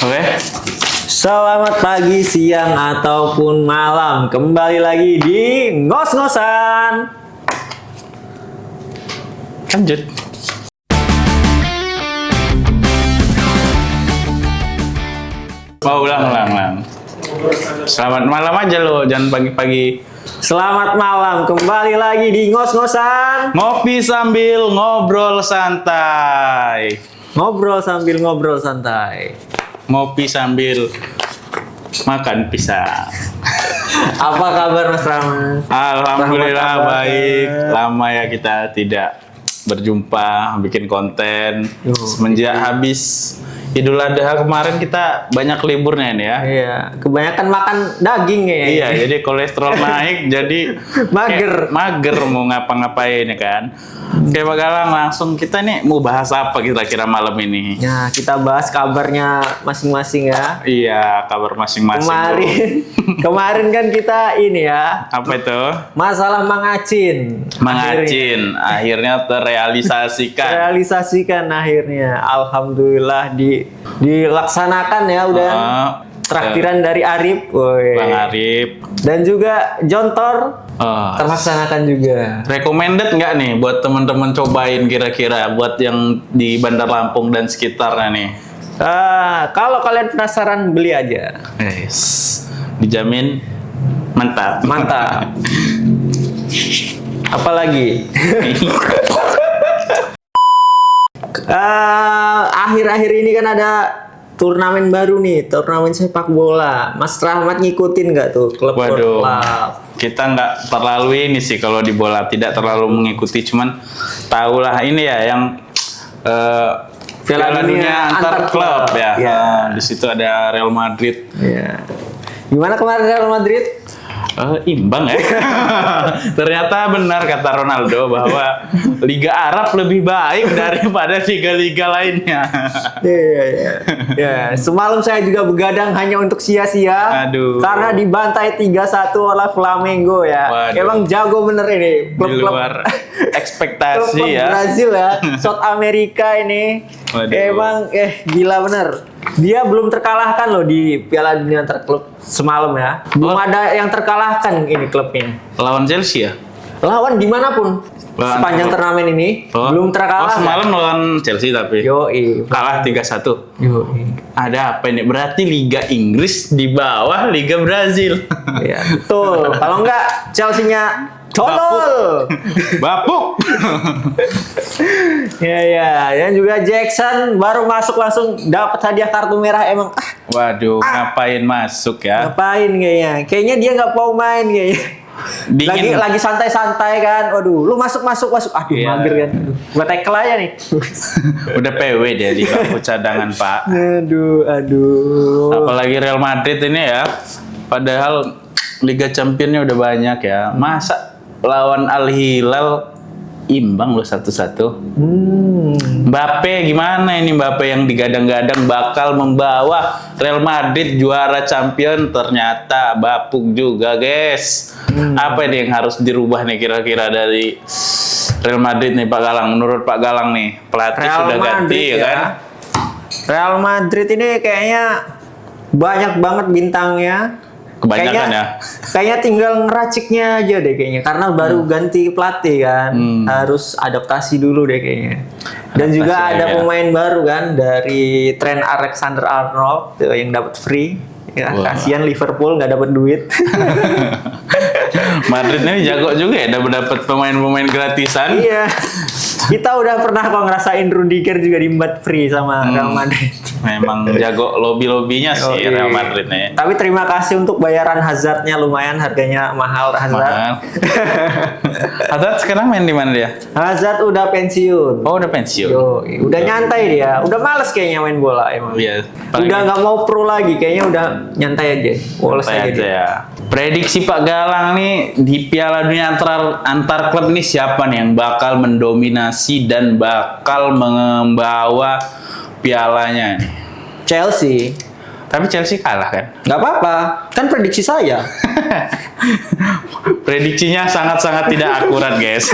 Oke. Selamat pagi, siang, ataupun malam. Kembali lagi di Ngos-Ngosan. Lanjut. Ulang. Selamat malam aja lo, jangan pagi-pagi. Selamat malam, kembali lagi di Ngos-Ngosan. Ngopi sambil ngobrol santai. Ngobrol sambil ngobrol santai. Ngopi sambil makan pisang. Apa kabar Mas Rahmat? Alhamdulillah Rahmat, baik. kabar? Lama ya kita tidak berjumpa, bikin konten. Semenjak habis Idul Adha kemarin kita banyak liburnya ini ya. Iya, kebanyakan makan daging ya. Iya, jadi kolesterol naik, jadi Mager. mager mau ngapa-ngapain ya kan. Oke Pak Galang, langsung kita nih mau bahas apa kira-kira malam ini? Nah, kita bahas kabarnya masing-masing ya. Iya, kabar masing-masing. Kemarin kan kita ini ya, Apa itu? masalah Mangacin. Mangacin, akhirnya terrealisasikan. Realisasikan akhirnya. Alhamdulillah dilaksanakan ya udah. Traktiran dari Arif, woi. Bang Arif. Dan juga Jontor terlaksanakan juga. Recommended nggak nih buat teman-teman cobain kira-kira buat yang di Bandar Lampung dan sekitarnya nih? Kalau kalian penasaran beli aja. Yes. Dijamin mantap. Mantap. Apalagi? Akhir-akhir ini kan ada turnamen baru nih, turnamen sepak bola. Mas Rahmat ngikutin nggak tuh klub? Waduh, kita nggak terlalu ini sih kalau di bola, tidak terlalu mengikuti, cuman tahulah ini ya yang Piala Dunia antar klub ya. Ya. Di situ ada Real Madrid. Ya. Gimana kemarin Real Madrid? Imbang ya. Ternyata benar kata Ronaldo bahwa Liga Arab lebih baik daripada liga-liga lainnya. Iya. Ya, semalam saya juga begadang hanya untuk sia-sia. Aduh. Karena dibantai 3-1 oleh Flamengo ya. Waduh. Emang jago bener ini. Di luar ekspektasi klub ya. Brazil ya. South America ini. Waduh. Emang gila bener. Dia belum terkalahkan loh di Piala Dunia antar klub semalam ya. Belum ada yang terkalahkan ini klubnya. Lawan Chelsea ya? Lawan dimanapun sepanjang turnamen ini belum terkalahkan. Semalam lawan Chelsea tapi Yoi. kalah 3-1. Yoi. Ada apa ini? Berarti Liga Inggris di bawah Liga Brazil. Iya, betul. Kalau enggak Chelsea-nya tolol. Bapuk. Ya. Dan juga Jackson baru masuk langsung dapat hadiah kartu merah emang. Waduh, ngapain masuk ya? Ngapain kayaknya? Kayaknya dia nggak mau main kayaknya. Dingin. Lagi santai-santai kan. Waduh, lu masuk. Aduh, Iya. mager kan. Aduh, gua tackle aja nih. Udah PW dia di bangku cadangan, Pak. Aduh. Apalagi Real Madrid ini ya. Padahal Liga Championnya udah banyak ya. Masa lawan Al Hilal imbang loh 1-1. Mbappe gimana ini, Mbappe yang digadang-gadang bakal membawa Real Madrid juara champion, ternyata bapuk juga, guys. Apa ini yang harus dirubah nih kira-kira dari Real Madrid nih Pak Galang? Menurut Pak Galang nih, pelatih Real sudah ganti Madrid ya kan? Real Madrid ini kayaknya banyak banget bintangnya. Kebanyakan ya. Kayaknya tinggal ngeraciknya aja deh kayaknya. Karena baru ganti pelatih kan. Harus adaptasi dulu deh kayaknya. Dan Adaptasi juga ada ya. pemain baru kan dari Trent Alexander-Arnold tuh yang dapat free. Ya, Wah. kasihan Liverpool nggak dapat duit. Madrid ini jago juga ya, dapat pemain-pemain gratisan. Iya. Kita udah pernah kok ngerasain Rudiger juga diembat free sama Real Madrid. Memang jago lobby-lobbynya sih Oke. Real Madrid nih. Tapi terima kasih untuk bayaran Hazardnya, lumayan harganya mahal Hazard. Mahal. Hazard sekarang main di mana dia? Hazard udah pensiun. Oh, udah pensiun. Yo, udah nyantai dia, udah males kayaknya main bola emang. Iya. Udah nggak mau pro lagi, kayaknya udah nyantai aja, polos Santai aja. aja dia. ya. Prediksi Pak Galang nih di Piala Dunia antar klub nih siapa nih yang bakal mendominasi dan bakal membawa pialanya nih? Chelsea. Tapi Chelsea kalah kan? Nggak apa-apa, kan prediksi saya. Prediksinya sangat-sangat tidak akurat, guys.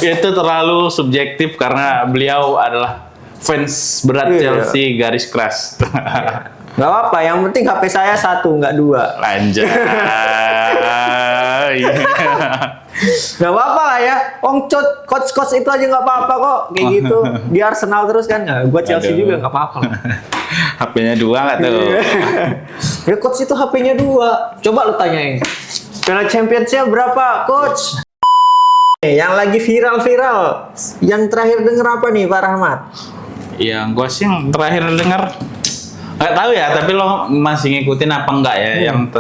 Itu terlalu subjektif karena beliau adalah fans berat Iya. Chelsea garis keras. Nggak apa-apa, yang penting HP saya 1 nggak 2. Lanjut. Nggak apa-apa lah ya. Coach itu aja nggak apa-apa kok. Kayak gitu. Di Arsenal terus kan nggak? Gua Chelsea Aduh. juga nggak apa-apa lah. HP-nya 2 nggak tuh? Ya coach itu HP-nya 2. Coba lu tanyain. Piala Champions-nya berapa, coach? Yang lagi viral-viral. Yang terakhir denger apa nih, Pak Rahmat? Yang gue sih yang terakhir denger nggak tahu ya, tapi lo masih ngikutin apa enggak ya yang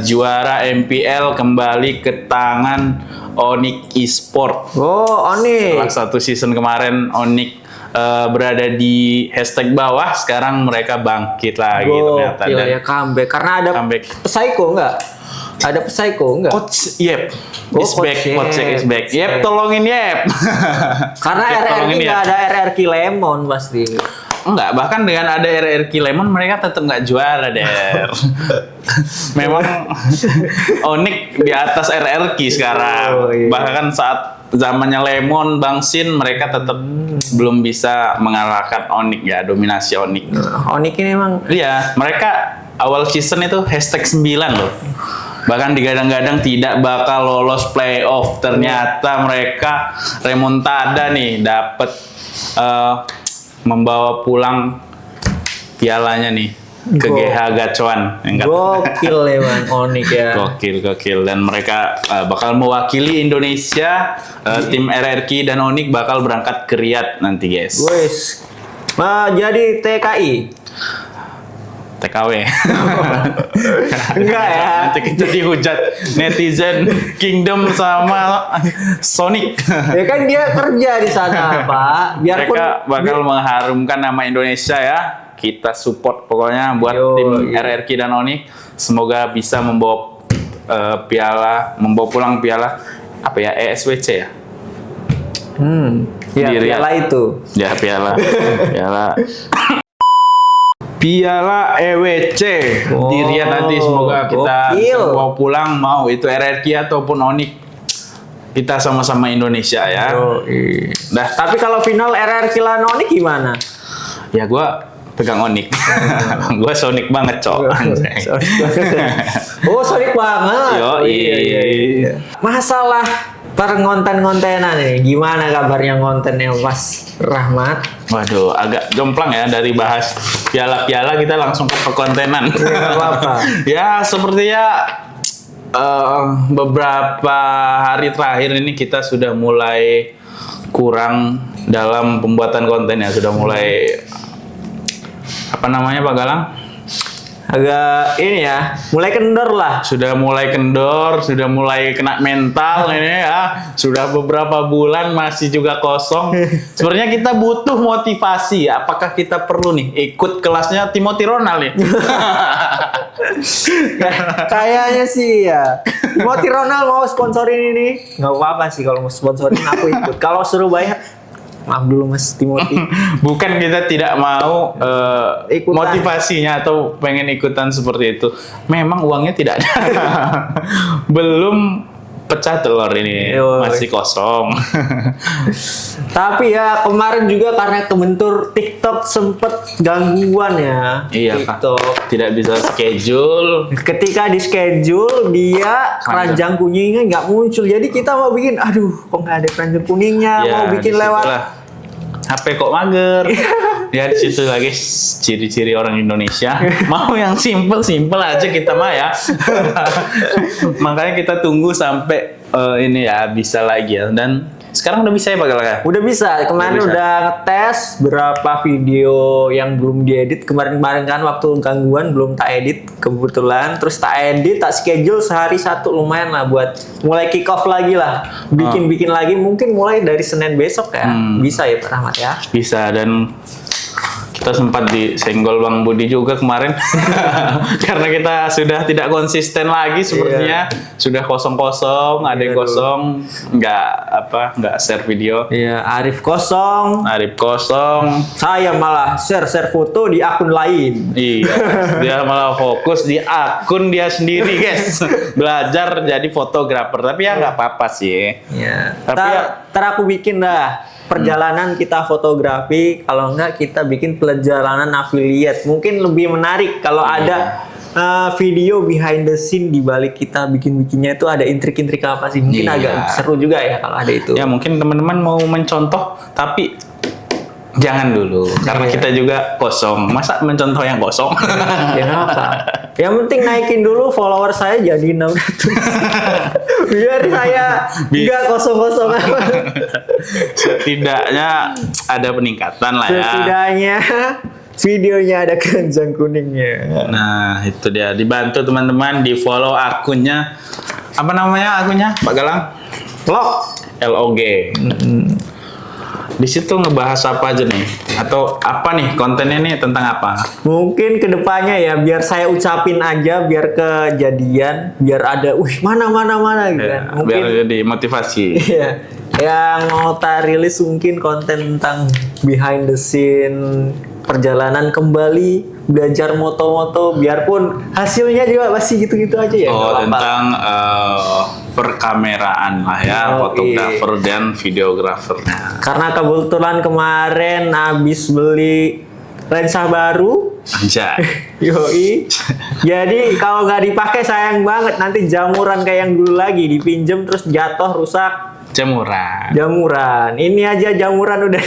juara MPL kembali ke tangan Onyx Esport. Oh, Oni. Salah satu season kemarin Onyx berada di hashtag bawah, sekarang mereka bangkit lagi ternyata. Gokil Dan ya, comeback. Karena ada comeback. Psycho nggak? Ada Psycho nggak? Coach Yep Oh, is back, Coach Coach Yep is back. Yep. Yep, tolongin Yep. Karena Yep, RRQ tolongin nggak Yep. ada RRQ Lemon pasti. Enggak, bahkan dengan ada RRQ Lemon mereka tetap nggak juara, Der. Memang Onyx di atas RRQ sekarang. Oh, iya. Bahkan saat zamannya Lemon, Bang Sin, mereka tetap belum bisa mengalahkan Onyx ya, dominasi Onyx. Onyx ini emang Iya, mereka awal season itu hashtag 9 loh. Bahkan digadang-gadang tidak bakal lolos playoff. Ternyata mereka remontada nih, dapat membawa pulang pialanya nih ke GH Gacuan. gokil emang Onyx ya. Gokil. Dan mereka bakal mewakili Indonesia. Tim RRQ dan Onyx bakal berangkat ke Riyadh nanti, guys. Wes. Jadi TKI. TKW. Enggak ya. Nanti kita dihujat netizen Kingdom sama Sonic. Ya kan dia kerja di sana, Pak. Biarpun Mereka bakal mengharumkan nama Indonesia ya. Kita support pokoknya buat tim RRQ dan Onyx. Semoga bisa membawa membawa pulang piala apa ya, ESWC ya. ya, Di Riyadh. piala itu. Ya piala EWC di Riyadh nanti, semoga kita gokil. bisa bawa pulang, mau itu RRQ ataupun Onyx, kita sama-sama Indonesia ya. Dah, Tapi kalau final RRQ lawan Onyx gimana? ya gua pegang Onyx. Gua Sonic banget, Cok. Anjay. Oh, sorry banget. Yo, Oh, iya. Masalah perngonten-ngontenan nih, gimana kabarnya ngontennya Mas Rahmat? Waduh, agak jomplang ya dari bahas piala-piala kita langsung ke perkontenan. Nggak apa-apa. Ya, sepertinya beberapa hari terakhir ini kita sudah mulai kurang dalam pembuatan konten ya, sudah mulai apa namanya, Pak Galang? Agak ini ya, mulai kendor lah. Sudah mulai kendor, sudah mulai kena mental ini ya. Sudah beberapa bulan masih juga kosong. Sebenarnya kita butuh motivasi. Apakah kita perlu nih ikut kelasnya Timothy Ronald nih? Kayaknya sih ya. Timothy Ronald mau sponsorin ini, nggak apa-apa sih kalau mau sponsorin aku ikut. Kalau suruh bayar, maaf dulu Mas Timothy. Bukan kita tidak mau Ikutan. motivasinya atau pengen ikutan seperti itu. Memang uangnya tidak ada. Belum pecah telur ini, Yoi. masih kosong. Tapi ya kemarin juga karena kebentur TikTok sempet gangguan ya. Iya, Kak. TikTok. Tidak bisa schedule. Ketika di schedule dia keranjang kuningnya nggak muncul. Jadi kita mau bikin, aduh kok nggak ada keranjang kuningnya. Mau bikin lewat disitulah. HP kok mager. Ya di situ lagi ciri-ciri orang Indonesia. Mau yang simple aja kita mah ya. Makanya kita tunggu sampai ini ya bisa lagi ya. Dan sekarang udah bisa ya Pak Galak? Udah bisa, kemarin Udah bisa. udah ngetes berapa video yang belum diedit. Kemarin kan waktu gangguan belum tak edit kebetulan. Terus tak edit, tak schedule sehari satu, lumayan lah buat mulai kick off lagi lah. Bikin lagi mungkin mulai dari Senin besok ya. Bisa ya Pak Rahmat ya. Bisa, dan kita sempat disenggol Bang Budi juga kemarin karena kita sudah tidak konsisten lagi sepertinya. Sudah kosong-kosong, ada yang kosong, nggak share video. Iya, Arif kosong. Arif kosong. Saya malah share foto di akun lain. Iya, dia malah fokus di akun dia sendiri, guys. Belajar jadi fotografer, tapi ya nggak apa-apa sih. Iya. Tapi Ntar aku bikin dah perjalanan kita fotografi, kalau enggak kita bikin perjalanan affiliate. Mungkin lebih menarik kalau ada video behind the scene di balik kita bikinnya itu ada intrik-intrik apa sih? Mungkin agak seru juga ya kalau ada itu. Ya mungkin teman-teman mau mencontoh tapi jangan dulu karena kita juga kosong. Masa mencontoh yang kosong? Ya apa? Yang penting naikin dulu follower saya jadi 600. Biar saya nggak kosong-kosong. Setidaknya ada peningkatan lah ya. Setidaknya videonya ada keranjang kuningnya. Nah itu dia, dibantu teman-teman di follow akunnya. Apa namanya akunnya Pak Galang? LOG. Di situ ngebahas apa aja nih? Atau apa nih kontennya nih tentang apa? Mungkin kedepannya ya biar saya ucapin aja biar kejadian, biar ada, mana gitu Ya, kan. Mungkin biar jadi motivasi. iya. Yang mau tak rilis mungkin konten tentang behind the scene, perjalanan kembali, belajar moto-moto, biarpun hasilnya juga masih gitu-gitu aja ya. Oh, nggak apa-apa. tentang perkameraan lah ya, fotografer dan videografernya. Karena kebetulan kemarin habis beli lensa baru, Anjay. yoi. Jadi kalau nggak dipakai sayang banget, nanti jamuran kayak yang dulu lagi, dipinjem terus jatuh rusak. Jamuran. Ini aja jamuran udah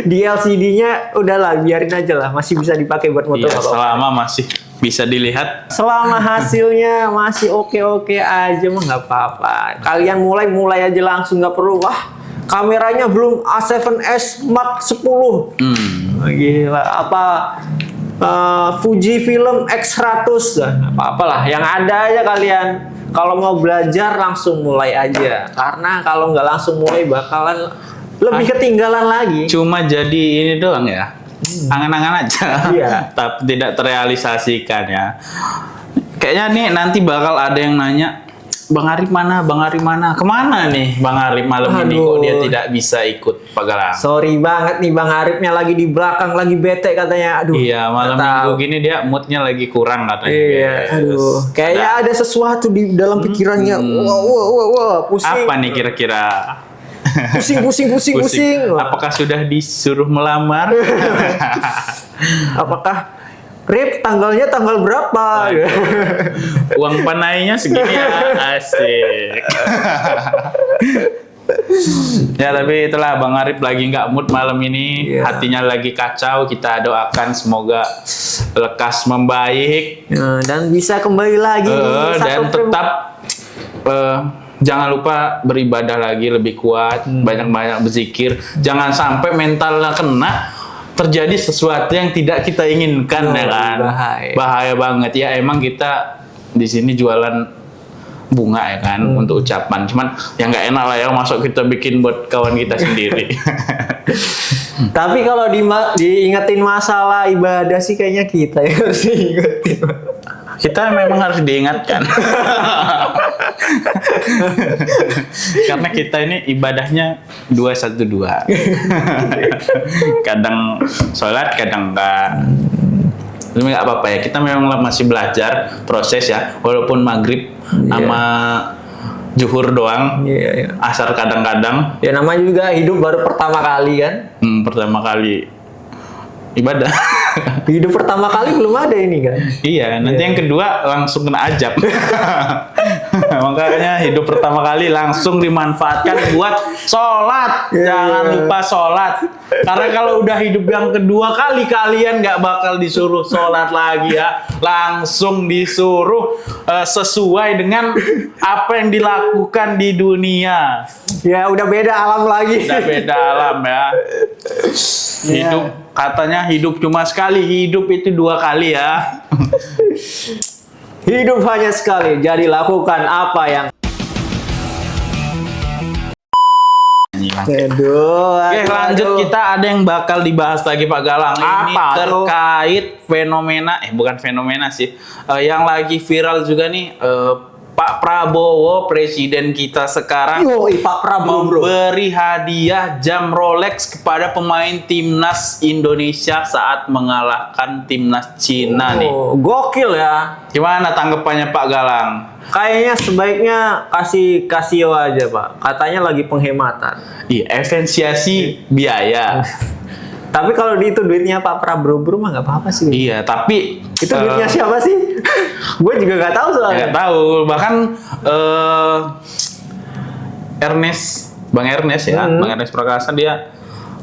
di LCD-nya udahlah biarin aja lah, masih bisa dipakai buat moto. Iya, selama masih bisa dilihat. Selama hasilnya masih oke-oke aja mah nggak apa-apa. Kalian mulai aja langsung, nggak perlu kameranya belum A7S Mark 10. Gila, apa Fuji Film X100 apa-apalah yang ada aja kalian. Kalau mau belajar langsung mulai aja, karena kalau nggak langsung mulai bakalan lebih ketinggalan lagi. Cuma jadi ini doang ya, angan-angan aja. Iya. Tapi tidak terrealisasikan ya. Kayaknya nih nanti bakal ada yang nanya, Bang Arif mana? Kemana nih Bang Arif malam ini kok dia tidak bisa ikut Pak Galang? Sorry banget nih Bang Arifnya lagi di belakang, lagi bete katanya. Aduh. Iya, malam minggu gini dia moodnya lagi kurang katanya. Iya, aduh. Kayaknya ada sesuatu di dalam pikirannya. Wah, pusing. Apa nih kira-kira? Pusing. Apakah sudah disuruh melamar? Apakah Rip tanggalnya tanggal berapa? Uang panainya segini ya, asik. Ya tapi itulah Bang Arif lagi nggak mood malam ini, hatinya lagi kacau. Kita doakan semoga lekas membaik dan bisa kembali lagi dan tetap jangan lupa beribadah lagi lebih kuat, banyak-banyak berzikir. Jangan sampai mentalnya kena, terjadi sesuatu yang tidak kita inginkan ya kan. Bahaya banget ya. Emang kita di sini jualan bunga ya kan untuk ucapan. Cuman yang nggak enak lah ya masuk kita bikin buat kawan kita sendiri. Tapi kalau diingetin masalah ibadah sih kayaknya kita yang harus diingetin. Kita memang harus diingatkan. Karena kita ini ibadahnya 212. Kadang sholat, kadang enggak. Tapi nggak apa-apa ya. Kita memang masih belajar proses ya. Walaupun maghrib sama zuhur doang. Asar kadang-kadang. Ya namanya juga hidup baru pertama kali kan. Pertama kali ibadah. Hidup pertama kali belum ada ini kan. Iya, nanti yang kedua langsung kena ajab. Makanya hidup pertama kali langsung dimanfaatkan buat sholat. Jangan lupa sholat. Karena kalau udah hidup yang kedua kali, kalian nggak bakal disuruh sholat lagi ya. Langsung disuruh sesuai dengan apa yang dilakukan di dunia. Ya udah beda alam lagi. Udah beda alam ya. Hidup katanya hidup cuma sekali, hidup itu 2 kali ya. Hidup hanya sekali, jadi lakukan apa yang. Oke, lanjut, kita ada yang bakal dibahas lagi Pak Galang. Ini terkait fenomena, bukan fenomena sih, yang lagi viral juga nih, Pak Prabowo, presiden kita sekarang, Yoi, Pak Prabowo, bro. memberi hadiah jam Rolex kepada pemain timnas Indonesia saat mengalahkan timnas Cina nih. Oh, gokil ya. Gimana tanggapannya Pak Galang? Kayaknya sebaiknya kasih Casio aja, Pak. Katanya lagi penghematan. Iya, efisiensi biaya. Tapi kalau itu duitnya Pak Prabowo bro mah nggak apa-apa sih. Iya, tapi Itu duitnya siapa sih? Gue juga nggak tahu soalnya. nggak tahu. Bahkan Bang Ernest ya, Bang Ernest Prakasa dia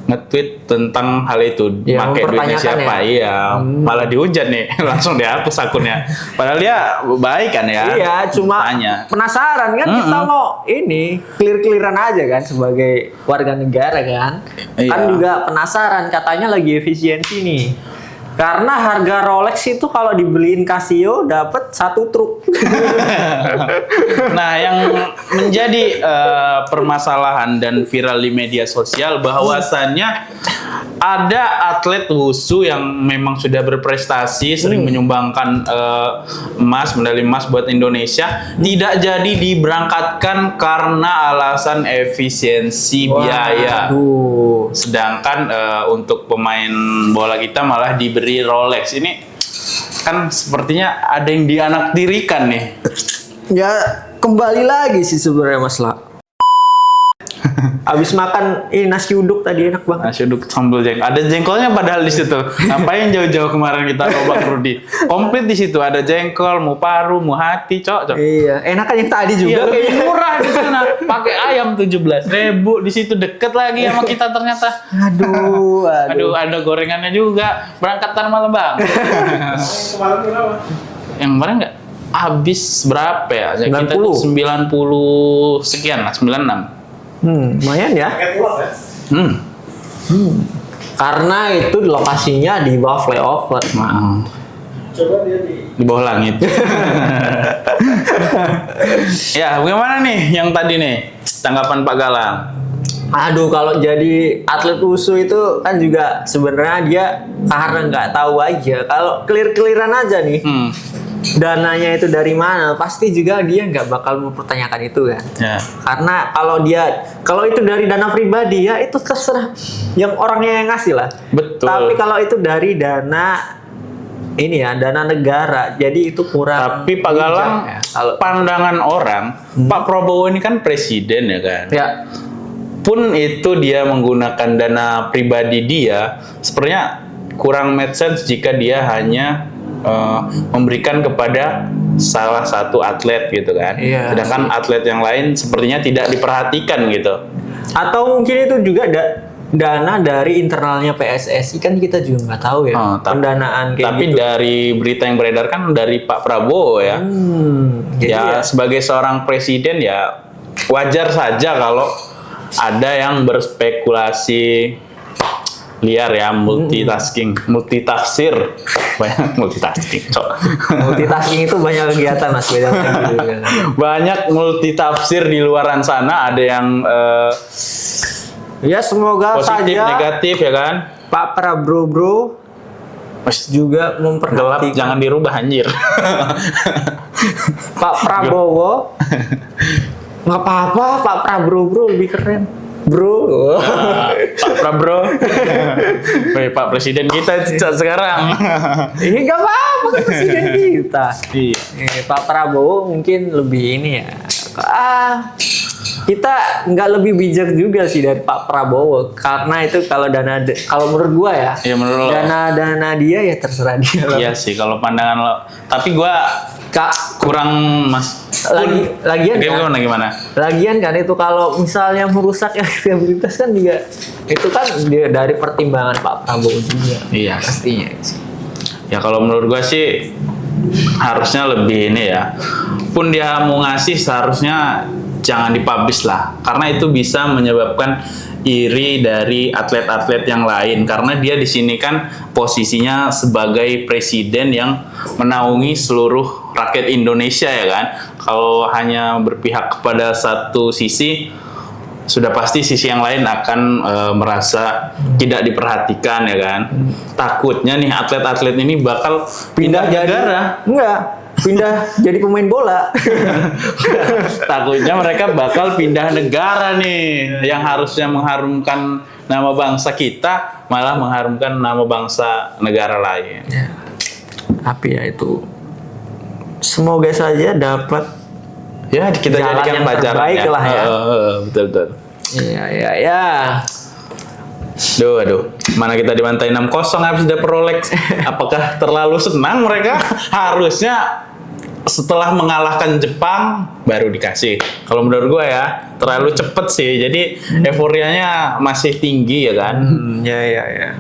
nge-tweet tentang hal itu, Ya, pakai duitnya mempertanyakan siapa? ya. Iya, malah dihujat nih, langsung dihapus akunnya. Padahal dia baik kan ya. Iya, cuma Tanya. penasaran kan kita mau ini clear-clearan aja kan sebagai warga negara kan. Iya. Kan juga penasaran katanya lagi efisiensi nih. Karena harga Rolex itu kalau dibeliin Casio dapat 1 truk. Nah, yang menjadi permasalahan dan viral di media sosial bahwasannya ada atlet wushu yang memang sudah berprestasi, sering menyumbangkan medali emas buat Indonesia, tidak jadi diberangkatkan karena alasan efisiensi biaya. Waduh. Sedangkan untuk pemain bola kita malah diberi Rolex. Ini kan sepertinya ada yang dianaktirikan nih. Ya kembali lagi sih sebenarnya Mas La. Abis makan ini nasi uduk tadi enak banget. Nasi uduk sambal jengkol. Ada jengkolnya padahal di situ. Ngapain jauh-jauh kemarin kita ke Bang Rudi? Komplit di situ ada jengkol, mau paru, mau hati, cok. Iya, enakan yang tadi Iya, juga lebih kayaknya. murah di sana. Pakai ayam 17.000 di situ deket lagi sama kita ternyata. Aduh, Aduh, ada gorengannya juga. Berangkat tanah malam bang. Kemarin berapa? Yang kemarin nggak habis berapa ya? Ya, kita 90. tuh 90 sekian lah, 96. Lumayan ya. Paket pulang ya? Karena itu lokasinya di bawah flyover. Coba dia Di bawah langit. Ya, bagaimana nih yang tadi nih tanggapan Pak Galang? Aduh, kalau jadi atlet wushu itu kan juga sebenarnya dia karena nggak tahu aja. Kalau clear-clearan aja nih, dananya itu dari mana, pasti juga dia nggak bakal mempertanyakan itu kan. Ya. Karena kalau itu dari dana pribadi ya itu terserah yang orangnya yang ngasih lah. Betul. Tapi kalau itu dari dana ini ya, dana negara, jadi itu kurang. Tapi Pak Galang, bijak ya. Kalau pandangan orang, Pak Prabowo ini kan presiden ya kan. ya Pun itu dia menggunakan dana pribadi dia, sebenarnya kurang make sense jika dia hanya memberikan kepada salah satu atlet gitu kan. Iya. Sedangkan atlet yang lain sepertinya tidak diperhatikan gitu. atau mungkin itu juga dana dari internalnya PSSI kan kita juga nggak tahu ya pendanaan kayak Tapi gitu. dari berita yang beredar kan dari Pak Prabowo ya. Jadi Ya sebagai seorang presiden ya wajar saja kalau ada yang berspekulasi liar ya, multitafsir, banyak multitasking, cok. multitasking itu banyak kegiatan mas, beda lagi. Banyak multitafsir di luaran sana, ada yang Ya semoga positif, saja negatif ya kan. Pak Prabowo juga Gelap memperhatikan. jangan dirubah anjir. Pak Prabowo nggak apa-apa, Pak Prabowo lebih keren, bro. Pak Prabro, Pak Presiden kita sekarang. Ini nggak apa-apa kan presiden kita. Iya. Pak Prabowo mungkin lebih ini ya. Kita nggak lebih bijak juga sih dari Pak Prabowo karena itu kalau kalau menurut gua ya, Iya, menurut lo. dana dia ya terserah dia lah. Iya sih kalau pandangan lo. Tapi gua Kak, kurang mas. lagian kan, Gimana? lagian kan itu kalau misalnya merusak elektabilitas kan juga itu kan dia dari pertimbangan Pak Prabowo juga. Iya. Pastinya sih. Ya kalau menurut gua sih harusnya lebih ini ya. Pun dia mau ngasih seharusnya jangan dipublish lah, karena itu bisa menyebabkan iri dari atlet-atlet yang lain. Karena dia di sini kan posisinya sebagai presiden yang menaungi seluruh rakyat Indonesia ya kan. Kalau hanya berpihak kepada satu sisi, sudah pasti sisi yang lain akan merasa tidak diperhatikan ya kan. Takutnya nih atlet-atlet ini bakal pindah negara. Enggak. pindah jadi pemain bola. Takutnya mereka bakal pindah negara nih, yang harusnya mengharumkan nama bangsa kita malah mengharumkan nama bangsa negara lain. Ya. Tapi ya itu semoga saja dapat Ya kita jalan jadikan yang pelajaran terbaik lah ya. Betul. Ya. Aduh. Mana kita dibantai 6-0 habis dapet Rolex. Apakah terlalu senang mereka? Harusnya setelah mengalahkan Jepang baru dikasih. Kalau menurut gue ya terlalu cepet sih. Jadi euforianya masih tinggi ya kan. Ya.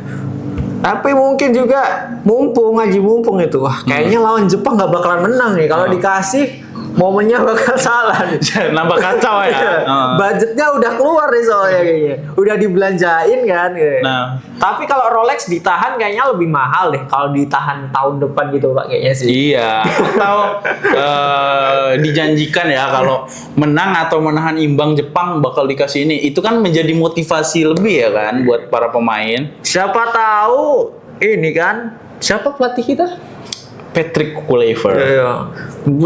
Tapi mungkin juga mumpung itu. Wah, kayaknya lawan Jepang nggak bakalan menang nih. Kalau dikasih momennya bakal salah nih. Nambah kacau ya. Budgetnya udah keluar nih soalnya kayaknya. Udah dibelanjain kan. Gitu. Nah. Tapi kalau Rolex ditahan kayaknya lebih mahal deh. Kalau ditahan tahun depan gitu Pak kayaknya sih. Iya. Atau dijanjikan ya kalau menang atau menahan imbang Jepang bakal dikasih ini. Itu kan menjadi motivasi lebih ya kan buat para pemain. Siapa tahu ini kan. Siapa pelatih kita? Patrick Kluivert. Iya.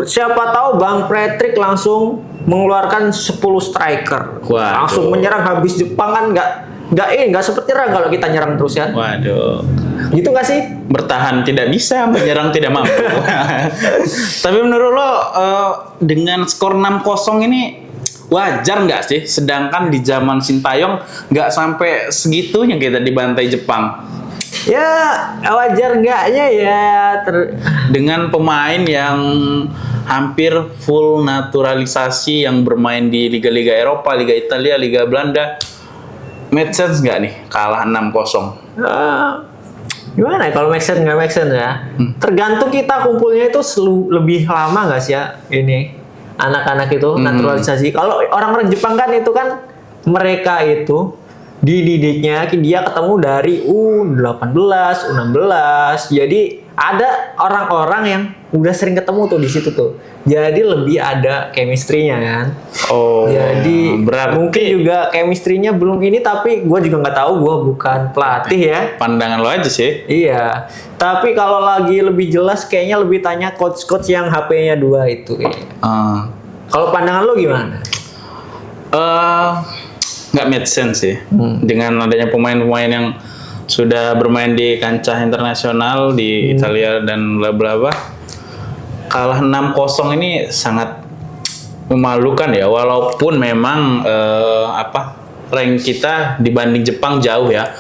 Siapa tahu Bang Patrick langsung mengeluarkan 10 striker. Waduh. Langsung menyerang habis Jepang kan nggak sempet nyerang kalau kita nyerang terus ya. Waduh. Gitu nggak sih? Bertahan tidak bisa, menyerang tidak mampu. Tapi menurut lo dengan skor 6-0 ini wajar nggak sih? Sedangkan di zaman Sintayong nggak sampai segitunya kita dibantai Jepang. Ya wajar enggaknya ya. Dengan pemain yang hampir full naturalisasi yang bermain di Liga-Liga Eropa, Liga Italia, Liga Belanda, make sense nggak nih kalah 6-0? Gimana ya kalau make sense nggak make sense ya? Tergantung kita kumpulnya itu lebih lama nggak sih ya ini anak-anak itu naturalisasi. Kalau orang-orang Jepang kan itu kan mereka itu dididiknya dia ketemu dari U18, U16. Jadi ada orang-orang yang udah sering ketemu tuh di situ tuh. Jadi lebih ada chemistry-nya kan. Oh. Jadi berarti mungkin juga chemistry-nya belum ini tapi gue juga nggak tahu, gue bukan pelatih ya. Pandangan lo aja sih. Iya. Tapi kalau lagi lebih jelas kayaknya lebih tanya coach-coach yang HP-nya 2 itu kayaknya. Kalau pandangan lo gimana? Nggak make sense sih dengan adanya pemain-pemain yang sudah bermain di kancah internasional di Italia dan bla bla bla. Kalah 6-0 ini sangat memalukan ya, walaupun memang rank kita dibanding Jepang jauh ya.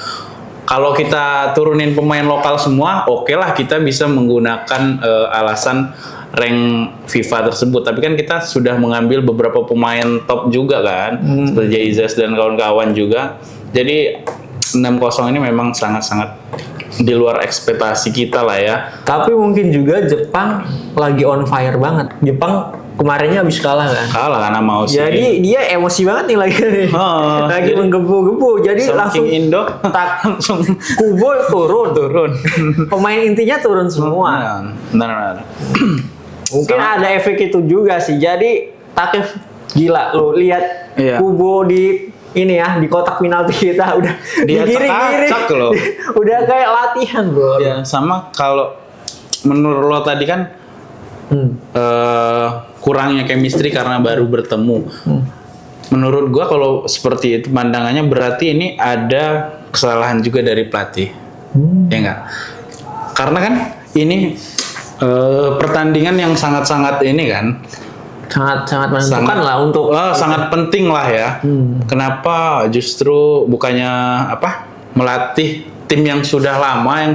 Kalau kita turunin pemain lokal semua, oke lah kita bisa menggunakan alasan rank FIFA tersebut. Tapi kan kita sudah mengambil beberapa pemain top juga kan, seperti Jesus dan kawan-kawan juga. Jadi 6-0 ini memang sangat-sangat di luar ekspektasi kita lah ya. Tapi mungkin juga Jepang lagi on fire banget. Jepang kemarinnya habis kalah kan. Kalah karena mau sih. Jadi dia emosi banget nih lagi nih. Lagi menggebu-gebu. Jadi langsung Indo langsung Kubo turun. Pemain intinya turun semua. Benar. Mungkin ada efek itu juga sih. Jadi Takef gila lo lihat Kubo di ini ya di kotak penalti kita udah digiring-giring loh. Udah kayak latihan bro. Ya sama kalau menurut lo tadi kan kurangnya chemistry karena baru bertemu. Menurut gua kalau seperti itu pandangannya berarti ini ada kesalahan juga dari pelatih. Ya enggak? Karena kan ini pertandingan yang sangat-sangat ini kan sangat menentukan lah untuk sangat penting lah ya. Kenapa justru bukannya melatih tim yang sudah lama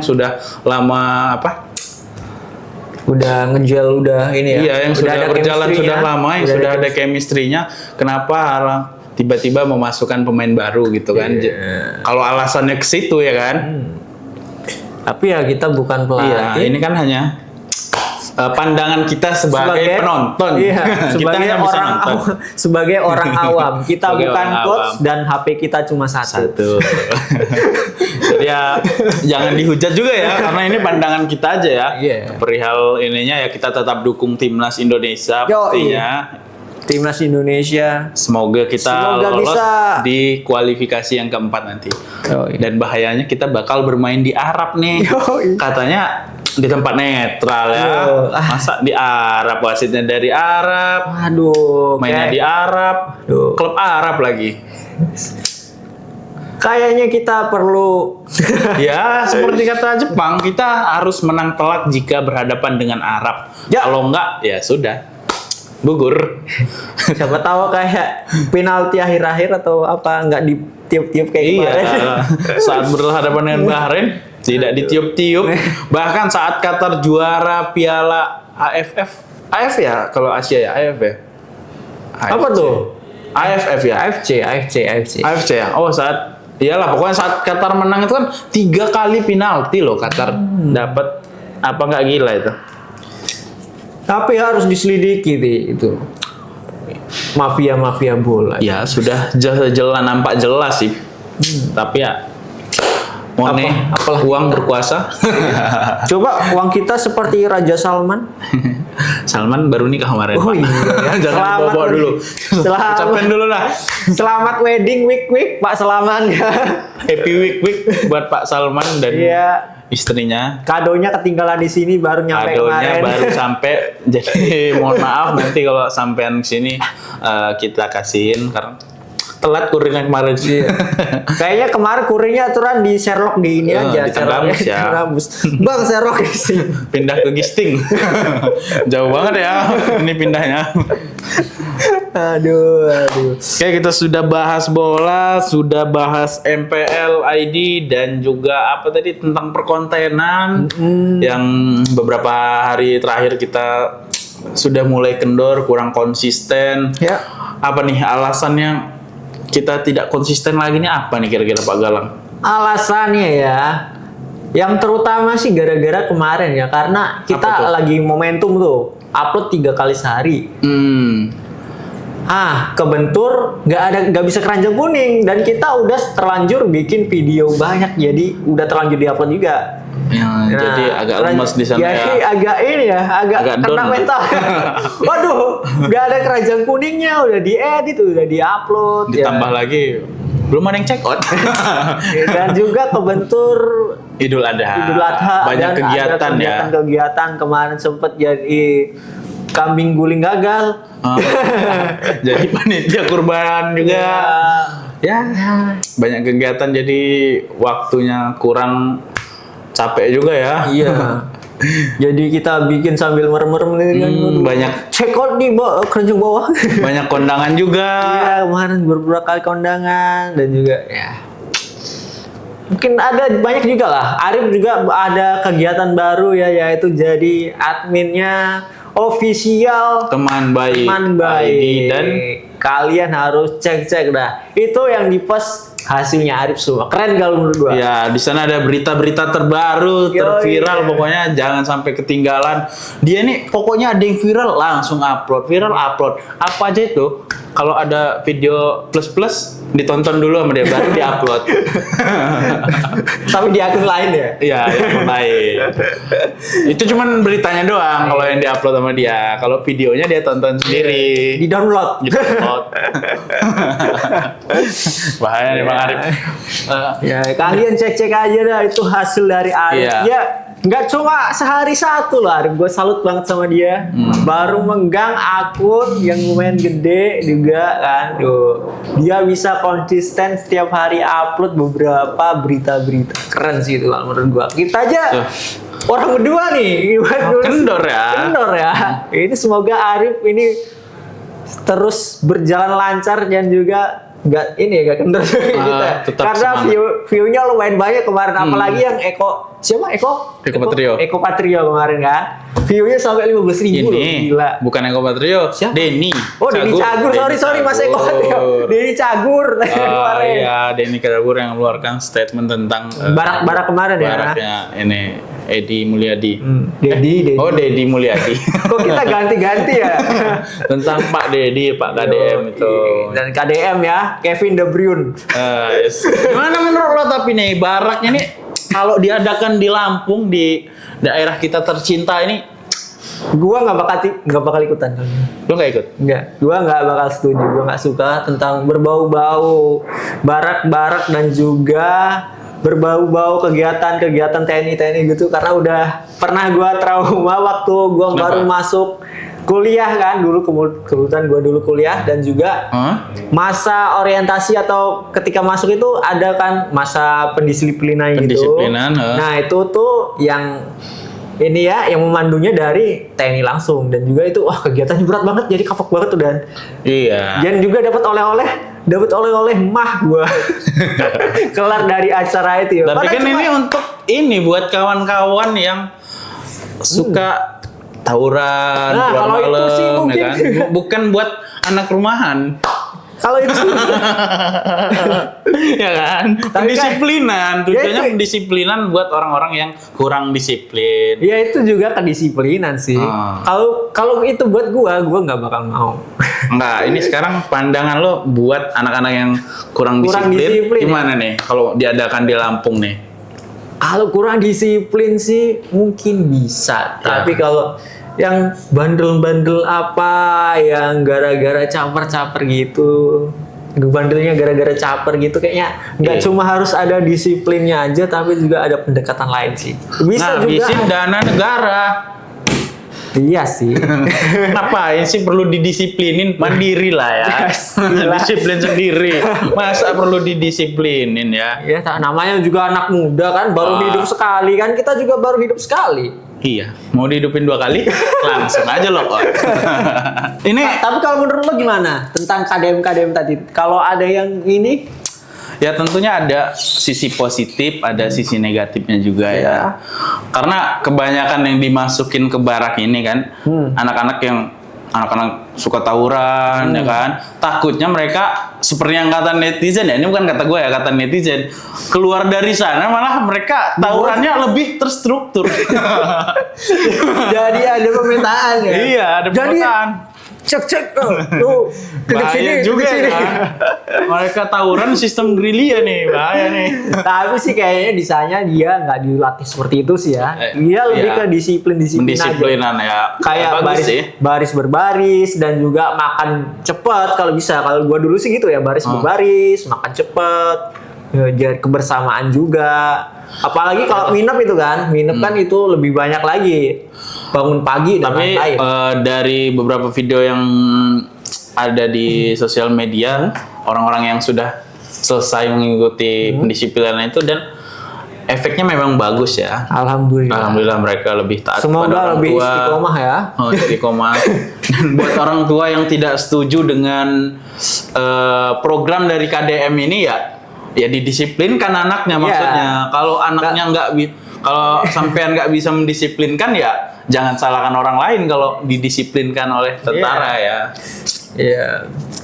udah ngejel udah ini ya. Iya, yang sudah berjalan sudah lama, yang sudah ada chemistry-nya, kenapa tiba-tiba memasukkan pemain baru gitu kan? Kalau alasannya ke situ ya kan? Tapi ya kita bukan pelatih. Iya, ini kan hanya pandangan kita sebagai penonton. Iya, Kita hanya bisa nonton. Sebagai orang awam. Kita Sebagai bukan orang coach awam. dan HP kita cuma satu. Jadi ya jangan dihujat juga ya, karena ini pandangan kita aja ya. Iya. Perihal ininya ya kita tetap dukung timnas Indonesia pastinya. Timnas Indonesia. Semoga kita lolos bisa di kualifikasi yang keempat nanti. Yoi. Dan bahayanya kita bakal bermain di Arab nih. Yoi. Katanya di tempat netral ya. Masa di Arab, wasitnya dari Arab, Aduh, mainnya di Arab, Aduh. klub Arab lagi. Kayaknya kita perlu Ya, seperti kata Jepang, kita harus menang telak jika berhadapan dengan Arab. Ya. Kalau enggak, ya sudah. Gugur. siapa tahu kayak penalti akhir-akhir atau apa nggak ditiup-tiup kayak Iya, kemarin. saat berhadapan dengan Bahrain tidak ditiup-tiup. Bahkan saat Qatar juara Piala AFF ya, kalau Asia ya AFF ya. Apa tuh? AFF ya. AFC. ya. Oh, iyalah pokoknya saat Qatar menang itu kan 3 kali penalti loh Qatar dapat. Apa nggak gila itu? Tapi harus diselidiki itu mafia bola. Ya sudah jelas nampak jelas sih. Tapi ya money, Apalah uang berkuasa. Coba uang kita seperti Raja Salman. Salman baru nikah kemarin. Oh Pak. iya. Jangan Selamat dibawa dulu. Selamat. Ucapin dulu lah. Selamat wedding week Pak Salman. Happy week buat Pak Salman dan Iya. istrinya. Kadonya ketinggalan di sini baru nyampe Kadonya kemarin. baru sampai. Jadi mohon maaf nanti kalau sampean sini kita kasihin karena telat kurirnya kemarin sih. Kayaknya kemarin kurirnya aturan di Sherlock di ini aja. Di Tandabus ya. Tandabus. Bang Sherlock di sini. Pindah ke Gisting. Jauh banget ya ini pindahnya. Aduh. Oke, kita sudah bahas bola, sudah bahas MPL ID dan juga apa tadi tentang perkontenan yang beberapa hari terakhir kita sudah mulai kendor, kurang konsisten. Ya. Apa nih alasannya kita tidak konsisten lagi nih apa nih kira-kira Pak Galang? Alasannya ya, yang terutama sih gara-gara kemarin ya, karena Apa kita tuh? lagi momentum tuh, upload 3 kali sehari. Kebentur nggak bisa keranjang kuning dan kita udah terlanjur bikin video banyak, jadi udah terlanjur diupload juga. Ya, jadi agak lemas di sana jadi ya. agak ini ya, agak kena down. mental. Waduh, nggak ada keranjang kuningnya, udah diedit, udah diupload. Ditambah lagi belum ada yang check out. Dan juga kebentur Idul Adha. Idul Adha Banyak dan kegiatan ada ya. kegiatan kemarin sempet jadi kambing guling gagal. Oh, jadi panitia kurban juga. Ya, banyak kegiatan jadi waktunya kurang, capek juga ya. Iya. Jadi kita bikin sambil merem-merem gitu kan. Banyak Check out di keranjang bawah. banyak kondangan juga. Iya, kemarin beberapa kali kondangan dan juga ya. Mungkin ada banyak juga lah. Arif juga ada kegiatan baru ya, yaitu jadi adminnya official Teman baik, Teman ID baik. dan Kalian harus cek dah. Itu yang di post hasilnya Arif semua. Keren kalau menurut gua. ya di sana ada berita-berita terbaru, terviral, pokoknya jangan sampai ketinggalan. Dia nih pokoknya ada yang viral langsung upload, apa aja itu. Kalau ada video plus ditonton dulu sama dia baru diupload. Tapi di akun lain ya. Iya, yang lain. Itu cuman beritanya doang kalau yang diupload sama dia. Kalau videonya dia tonton sendiri. Di download. Di-download. Bahaya nih Bang Arif. Ya, kalian cek-cek aja dah itu hasil dari Arif. Iya. Ya, nggak cuma sehari satu lah Arif. Gue salut banget sama dia. Baru menggang akun yang lumayan gede juga kan. Duh. Dia bisa konsisten setiap hari upload beberapa berita-berita. Keren sih itu kalau menurut gua. Kita aja orang berdua nih. Kendor ya. Kendor ya. Ini semoga Arif ini terus berjalan lancar dan juga nggak kendor kita. tetap Karena semangat. view-nya lumayan banyak kemarin, apalagi yang Eko Patrio. Eko Patrio kemarin kan. View-nya sampai 15.000 loh, Ini gila. bukan Eko Patrio, Siapa? Denny. Oh, Denny Cagur. Sorry Mas Eko Patrio. Denny Cagur kemarin. Iya, Denny Cagur yang mengeluarkan statement tentang Barak-barak kemarin ya. baraknya ini Edi Mulyadi. Dedi. Oh, Dedi Mulyadi. Kok kita ganti-ganti ya? Tentang Pak Dedi, Pak KDM itu. Dan KDM ya, Kevin De Bruyne. Yes. Gimana menurut lo tapi nih baraknya nih kalau diadakan di Lampung di daerah kita tercinta ini, Gua nggak bakal ikutan. lo nggak ikut? Enggak, gua nggak bakal setuju. Gua nggak suka tentang berbau-bau barak-barak dan juga berbau-bau kegiatan TNI gitu karena udah pernah gua trauma waktu gua Kenapa? baru masuk kuliah kan dulu, kebetulan gua dulu kuliah dan juga masa orientasi atau ketika masuk itu ada kan masa pendisiplinan gitu. Pendisiplinan, Nah, itu tuh yang ini ya yang memandunya dari TNI langsung dan juga itu wah kegiatannya berat banget jadi kapok banget tuh dan Iya. dan juga dapat oleh-oleh mah gua kelar dari acara itu ya. Tapi Padahal kan cuma- ini untuk ini buat kawan-kawan yang suka tawuran, Nah, keluar kalau itu malam, sih ya mungkin. kan? Bukan buat anak rumahan, kalau itu sih ya kan? Tapi Pendisiplinan, kan- tujuannya Ya itu- pendisiplinan buat orang-orang yang kurang disiplin. ya itu juga kedisiplinan sih. Ah. Kalau itu buat gua nggak bakal mau. Enggak, ini sekarang pandangan lo buat anak-anak yang kurang Kurang disiplin, disiplin, gimana nih kalau diadakan di Lampung nih? Kalau kurang disiplin sih mungkin bisa, Ya. tapi kalau yang bandel-bandel apa yang gara-gara caper-caper gitu, bandelnya gara-gara caper gitu kayaknya nggak Iya. cuma harus ada disiplinnya aja, tapi juga ada pendekatan lain sih. Bisa Nah, juga. disin dana negara. Iya sih. Ngapain sih perlu didisiplinin? Mandiri lah ya. Gila. Disiplin sendiri. Masa perlu didisiplinin ya? Ya, namanya juga anak muda kan, baru Ah. hidup sekali kan, kita juga baru hidup sekali. Iya, mau dihidupin 2 kali? Langsung aja loh kok. Ini Tapi kalau menurut lo gimana tentang KDM tadi? Kalau ada yang ini, ya tentunya ada sisi positif, ada sisi negatifnya juga ya. Ya. Karena kebanyakan yang dimasukin ke barak ini kan, anak-anak suka tawuran ya kan. Takutnya mereka seperti yang kata netizen ya, ini bukan kata gue ya, kata netizen. Keluar dari sana malah mereka tawurannya lebih terstruktur. jadi ada pemetaan ya. Iya, ada Jadi pemetaan. cek lu duduk Bahaya sini, juga duduk sini. kan. Mereka tawuran sistem gerilya nih, bahaya nih. Tapi sih kayaknya disanya dia nggak dilatih seperti itu sih ya. Dia lebih iya. ke disiplin aja. Pendisiplinan ya. Kayak Bagus baris sih. baris berbaris dan juga makan cepet kalau bisa. Kalau gua dulu sih gitu ya, baris berbaris, makan cepet, jadi kebersamaan juga. Apalagi kalau nginep itu kan, kan itu lebih banyak lagi. Bangun pagi dan Tapi lain-lain. dari beberapa video yang ada di sosial media, orang-orang yang sudah selesai mengikuti pendisiplinan itu dan efeknya memang bagus ya. Alhamdulillah. Alhamdulillah mereka lebih taat kepada Semoga orang lebih tua. istiqomah ya. Oh, istiqomah. Dan buat orang tua yang tidak setuju dengan program dari KDM ini ya didisiplinkan anaknya maksudnya. Kalau anaknya kalau sampean nggak bisa mendisiplinkan ya jangan salahkan orang lain kalau didisiplinkan oleh tentara ya. Iya.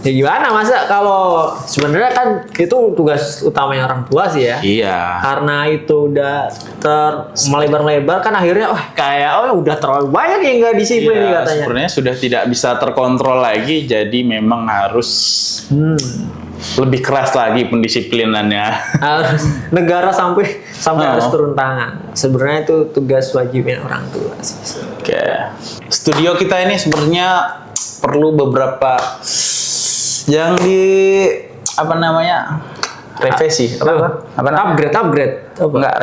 Ya gimana masa kalau sebenarnya kan itu tugas utamanya orang tua sih ya. Iya. Karena itu udah melebar-lebar kan akhirnya kayak udah terlalu banyak yang nggak disiplin nih Iya, katanya. sebenarnya sudah tidak bisa terkontrol lagi, jadi memang harus lebih keras lagi pendisiplinannya. Harus negara sampai harus turun tangan. Sebenarnya itu tugas wajibnya orang tua sih. Oke. Studio kita ini sebenarnya perlu beberapa yang revisi. Apa namanya? Upgrade. Apa? Enggak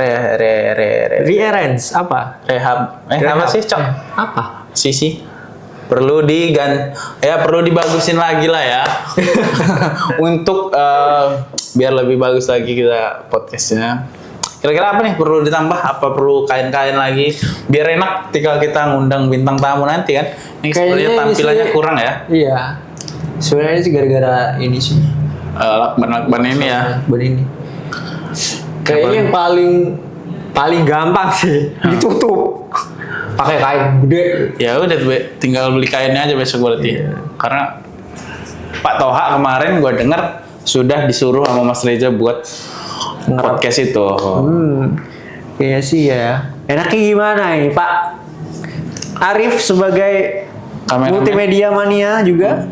Rearrange apa? rehab. Apa sih, Cok? Apa? Sisi perlu perlu dibagusin lagi lah ya. Untuk biar lebih bagus lagi kita podcastnya. Kira-kira apa nih perlu ditambah? Apa perlu kain-kain lagi? Biar enak ketika kita ngundang bintang tamu nanti kan. Ini sebenarnya tampilannya kurang ya. Iya. Sebenarnya sih gara-gara ini sih. Lakban ini ya. Ini. Kayaknya yang paling gampang sih ditutup. Pakai kain gede. Ya udah tinggal beli kainnya aja besok berarti. Karena Pak Toha kemarin gue dengar sudah disuruh sama Mas Reza buat podcast itu. Kayaknya sih ya. Enaknya gimana nih Pak Arif sebagai Kameramen. multimedia mania juga?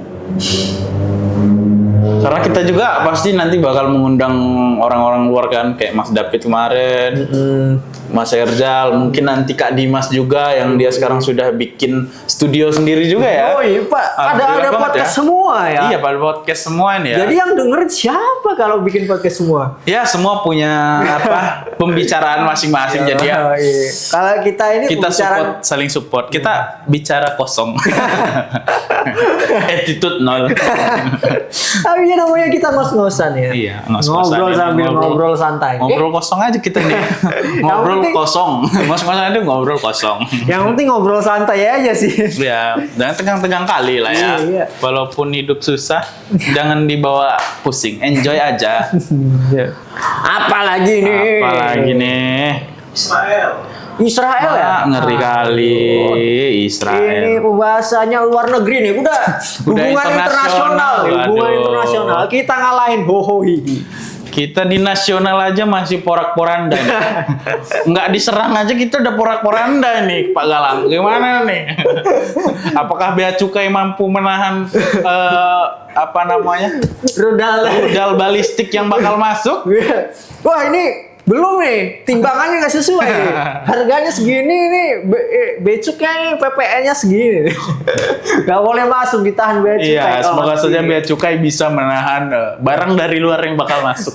Karena kita juga pasti nanti bakal mengundang orang-orang luar kan, kayak Mas David kemarin, Mas Erzal, mungkin nanti Kak Dimas juga yang dia sekarang sudah bikin studio sendiri juga ya. Oh iya Pak, ada Alhamdulillah banget podcast ya. semua ya. Iya, pada podcast semua ini ya. Jadi yang dengerin siapa kalau bikin podcast semua? Ya semua punya apa pembicaraan masing-masing jadi ya. Oh, iya. Kalau kita ini Kita pembicaraan support, saling support. Kita bicara kosong. Attitude nol. tapi ya namanya kita ngos-ngosan ya. Iya, ngos-ngosan. Ngobrol sambil ngobrol santai. Ngobrol kosong aja kita nih. Ngobrol penting- kosong. Ngos-ngosan itu ngobrol kosong. Yang penting ngobrol santai aja sih. Ya, jangan tegang-tegang kali lah ya. Iya. Walaupun hidup susah, jangan dibawa pusing. Enjoy aja. Apalagi nih? Apalagi nih. Israel. Israel ya? Ah, ngeri kali Ini Israel. bahasanya luar negeri nih, udah hubungan internasional, internasional. hubungan Aduh. internasional. Kita ngalahin hohohi. Kita di nasional aja masih porak-poranda nih. Nggak diserang aja kita udah porak-poranda nih Pak Galang. Gimana nih? Apakah bea cukai mampu menahan apa namanya rudal balistik yang bakal masuk? Wah ini belum nih, timbangannya nggak sesuai nih. Harganya segini nih, becuknya nih PPN-nya segini. Nggak boleh masuk, ditahan bea cukai. Iya, semoga Oh, saja iya. bea cukai bisa menahan barang dari luar yang bakal masuk.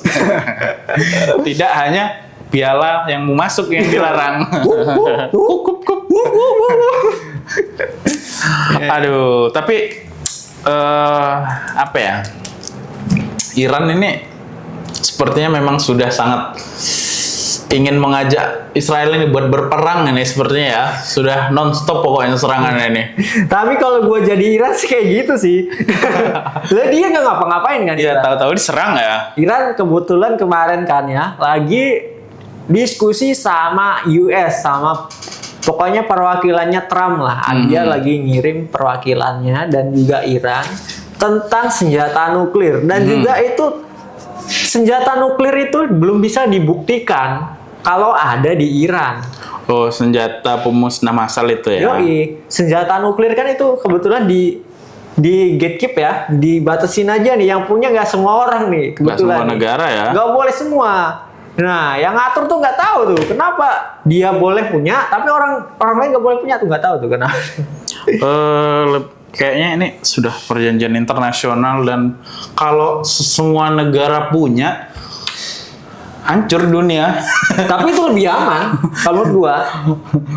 Tidak hanya piala yang mau masuk yang dilarang. Kup, kup. Aduh, tapi apa ya? Iran ini sepertinya memang sudah sangat ingin mengajak Israel ini buat berperang ini sepertinya ya. Sudah non-stop pokoknya serangannya ini. Tapi kalau gue jadi Iran sih kayak gitu sih. Lah dia nggak ngapa-ngapain kan? Iya, Iran? tahu-tahu diserang ya. Iran kebetulan kemarin kan ya lagi diskusi sama US sama pokoknya perwakilannya Trump lah. Dia lagi ngirim perwakilannya dan juga Iran tentang senjata nuklir dan juga itu senjata nuklir itu belum bisa dibuktikan kalau ada di Iran. Oh, senjata pemusnah massal itu ya. Yoi, senjata nuklir kan itu kebetulan di gatekeep ya, dibatasin aja nih. Yang punya nggak semua orang nih, Nggak kebetulan. semua nih. negara ya. Nggak boleh semua. Nah, yang ngatur tuh nggak tahu tuh kenapa dia boleh punya, tapi orang lain nggak boleh punya tuh nggak tahu tuh kenapa. Kayaknya ini sudah perjanjian internasional dan kalau semua negara punya hancur dunia. Tapi itu lebih aman kalau menurut gua.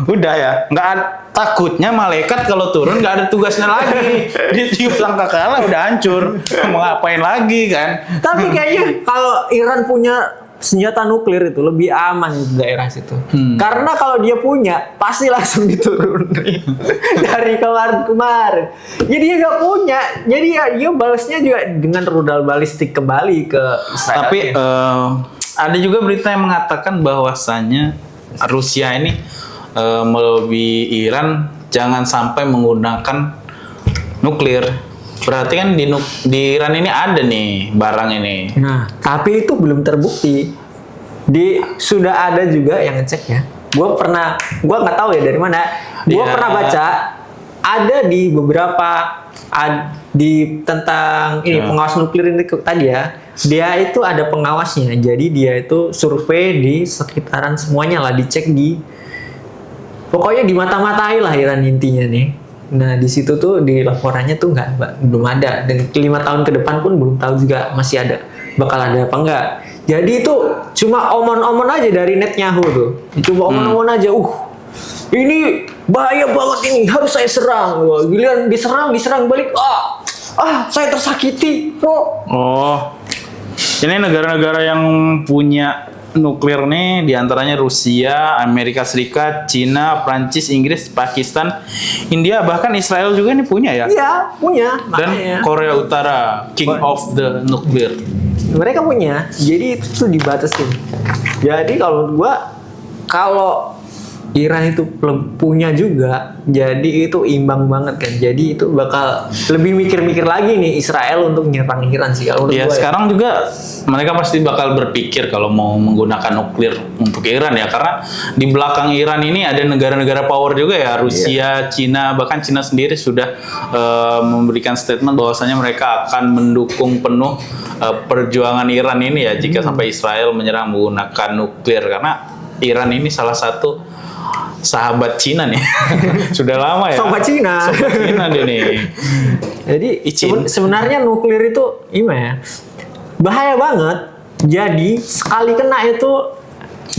Udah ya, nggak ada, takutnya malaikat kalau turun nggak ada tugasnya lagi. Ditiup sangkakala udah hancur. Mau ngapain lagi kan? Tapi kayaknya kalau Iran punya senjata nuklir itu lebih aman di daerah situ. Karena kalau dia punya pasti langsung diturunin dari kemarin. Jadi dia nggak punya. Jadi ya dia balasnya juga dengan rudal balistik kembali ke Israel. Tapi ada juga berita yang mengatakan bahwasannya Rusia ini melobi Iran jangan sampai menggunakan nuklir. Berarti kan di Iran ini ada nih barang ini. Nah, tapi itu belum terbukti. Sudah ada juga yang ngecek ya. Gua nggak tahu ya dari mana. Gua Iya. pernah baca ada di beberapa tentang ini pengawas nuklir ini tadi ya. Dia itu ada pengawasnya. Jadi dia itu survei di sekitaran semuanya lah, dicek pokoknya dimata-matai lah Iran intinya nih. Nah di situ tuh di laporannya tuh belum ada dan 5 tahun ke depan pun belum tahu juga masih bakal ada apa enggak. Jadi itu cuma omon-omon aja dari Netanyahu tuh, cuma omon-omon aja. Ini bahaya banget ini, harus saya serang. Wah, giliran diserang balik. Saya tersakiti. Oh, ini negara-negara yang punya nuklir nih diantaranya Rusia, Amerika Serikat, Cina, Prancis, Inggris, Pakistan, India, bahkan Israel juga nih punya ya. Iya punya. Dan Makanya. Korea Utara, King of the Nuclear. Mereka punya, jadi itu tuh dibatasin. Jadi kalau menurut gua, kalau Iran itu punya juga, jadi itu imbang banget kan. Jadi itu bakal lebih mikir-mikir lagi nih Israel untuk nyerang Iran sih kalau menurut Ya gua. sekarang juga mereka pasti bakal berpikir kalau mau menggunakan nuklir untuk Iran ya, karena di belakang Iran ini ada negara-negara power juga ya, Rusia, Cina, bahkan Cina sendiri sudah memberikan statement bahwasanya mereka akan mendukung penuh perjuangan Iran ini ya jika sampai Israel menyerang menggunakan nuklir, karena Iran ini salah satu sahabat Cina nih. Sudah lama ya. Sobat Cina. Sobat Cina dia nih. Jadi Izin. sebenarnya nuklir itu gimana ya? Bahaya banget. Jadi sekali kena itu